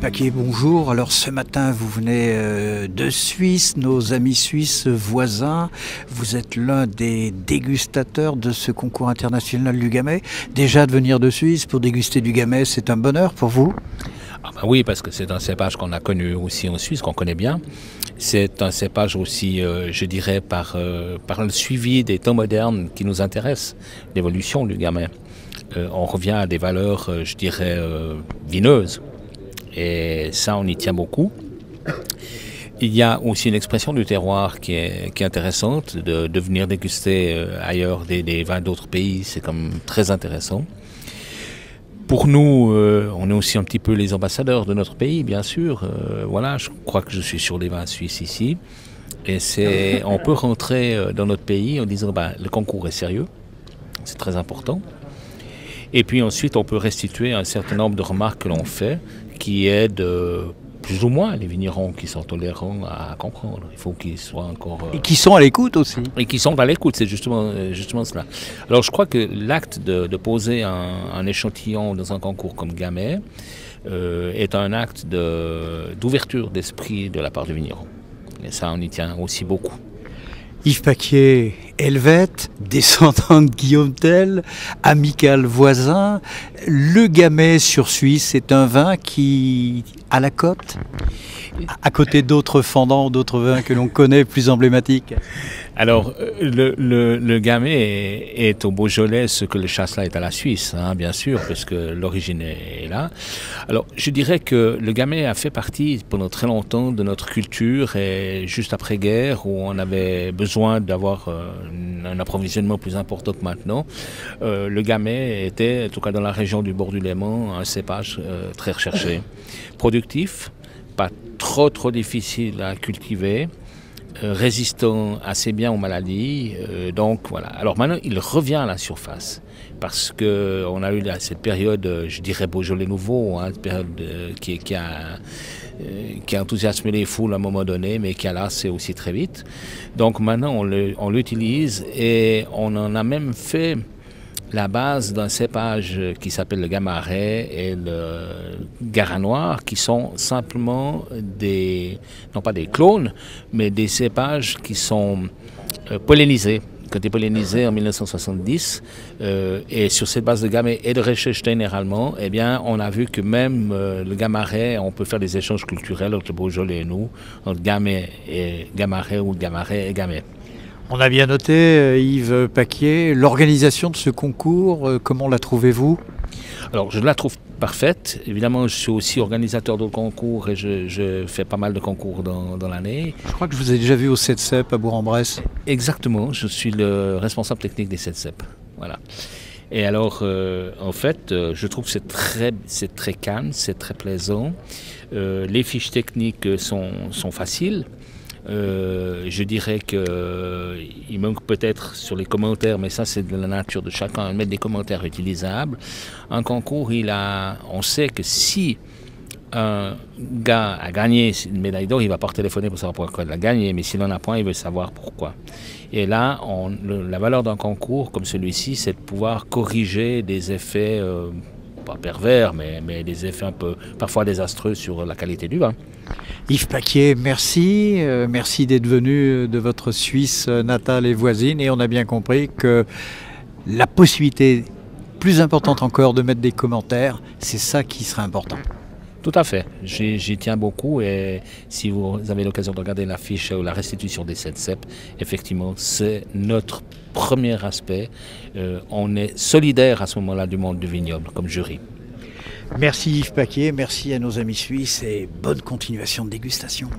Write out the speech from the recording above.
Paquet, bonjour. Alors ce matin, vous venez de Suisse, nos amis suisses voisins. Vous êtes l'un des dégustateurs de ce concours international du Gamay. Déjà de venir de Suisse pour déguster du Gamay, c'est un bonheur pour vous? Ah ben oui, parce que c'est un cépage qu'on a connu aussi en Suisse, qu'on connaît bien. C'est un cépage aussi, je dirais, par le suivi des temps modernes qui nous intéressent, l'évolution du Gamay. On revient à des valeurs, je dirais, vineuses. Et ça, on y tient beaucoup. Il y a aussi une expression du terroir qui est intéressante, de venir déguster ailleurs des vins d'autres pays, c'est comme très intéressant. Pour nous, on est aussi un petit peu les ambassadeurs de notre pays, bien sûr. Voilà, je crois que je suis sur les vins suisses ici. Et on peut rentrer dans notre pays en disant le concours est sérieux, c'est très important. Et puis ensuite, on peut restituer un certain nombre de remarques que l'on fait qui aident plus ou moins les vignerons qui sont tolérants à comprendre. Il faut qu'ils soient encore... Et qui sont à l'écoute aussi. Et qui sont à l'écoute, c'est justement cela. Alors je crois que l'acte de poser un échantillon dans un concours comme Gamay est un acte d'ouverture d'esprit de la part du vigneron. Et ça, on y tient aussi beaucoup. Yves Paquet, helvète, descendant de Guillaume Tell, amical voisin. Le Gamay sur Suisse est un vin qui a la cote, à côté d'autres fendants, d'autres vins que l'on connaît plus emblématiques. Alors, le Gamay est au Beaujolais ce que le Chasselas est à la Suisse, hein, bien sûr, parce que l'origine est là. Alors, je dirais que le Gamay a fait partie pendant très longtemps de notre culture, et juste après-guerre, où on avait besoin d'avoir un approvisionnement plus important que maintenant. Le Gamay était, en tout cas dans la région du bord du Léman, un cépage très recherché, productif, pas trop difficile à cultiver, résistant assez bien aux maladies, donc voilà. Alors maintenant, il revient à la surface parce que on a eu cette période, je dirais Beaujolais nouveau, hein, période qui a enthousiasmé les foules à un moment donné, mais qui a lassé aussi très vite. Donc maintenant, on l'utilise et on en a même fait la base d'un cépage qui s'appelle le Gamaret et le Garanoir, qui sont simplement non pas des clones, mais des cépages qui sont pollinisés, qui ont été pollinisés en 1970. Et sur cette base de Gamay et de Reichenstein généralement, eh bien, on a vu que même le Gamaret, on peut faire des échanges culturels entre le Beaujolais et nous, entre Gamay et Gamaret ou Gamaret et Gamay. On a bien noté, Yves Paquet, l'organisation de ce concours, comment la trouvez-vous? Alors, je la trouve parfaite. Évidemment, je suis aussi organisateur de concours et je fais pas mal de concours dans l'année. Je crois que je vous ai déjà vu au CETCEP à Bourg-en-Bresse. Exactement, je suis le responsable technique des CETCEP. Voilà. Et alors, en fait, je trouve que c'est très calme, c'est très plaisant. Les fiches techniques sont faciles. Je dirais qu'il manque peut-être sur les commentaires, mais ça c'est de la nature de chacun, de mettre des commentaires utilisables. Un concours, on sait que si un gars a gagné une médaille d'or, il ne va pas téléphoner pour savoir pourquoi il a gagné, mais s'il en a point, il veut savoir pourquoi. Et là, la valeur d'un concours comme celui-ci, c'est de pouvoir corriger des effets, pas pervers, mais des effets un peu parfois désastreux sur la qualité du vin. Yves Paquet, merci. Merci d'être venu de votre Suisse natale et voisine. Et on a bien compris que la possibilité plus importante encore de mettre des commentaires, c'est ça qui serait important. Tout à fait. J'y tiens beaucoup et si vous avez l'occasion de regarder l'affiche ou la restitution des CETCEP, effectivement, c'est notre premier aspect. On est solidaire à ce moment-là du monde du vignoble comme jury. Merci Yves Paquet, merci à nos amis suisses et bonne continuation de dégustation.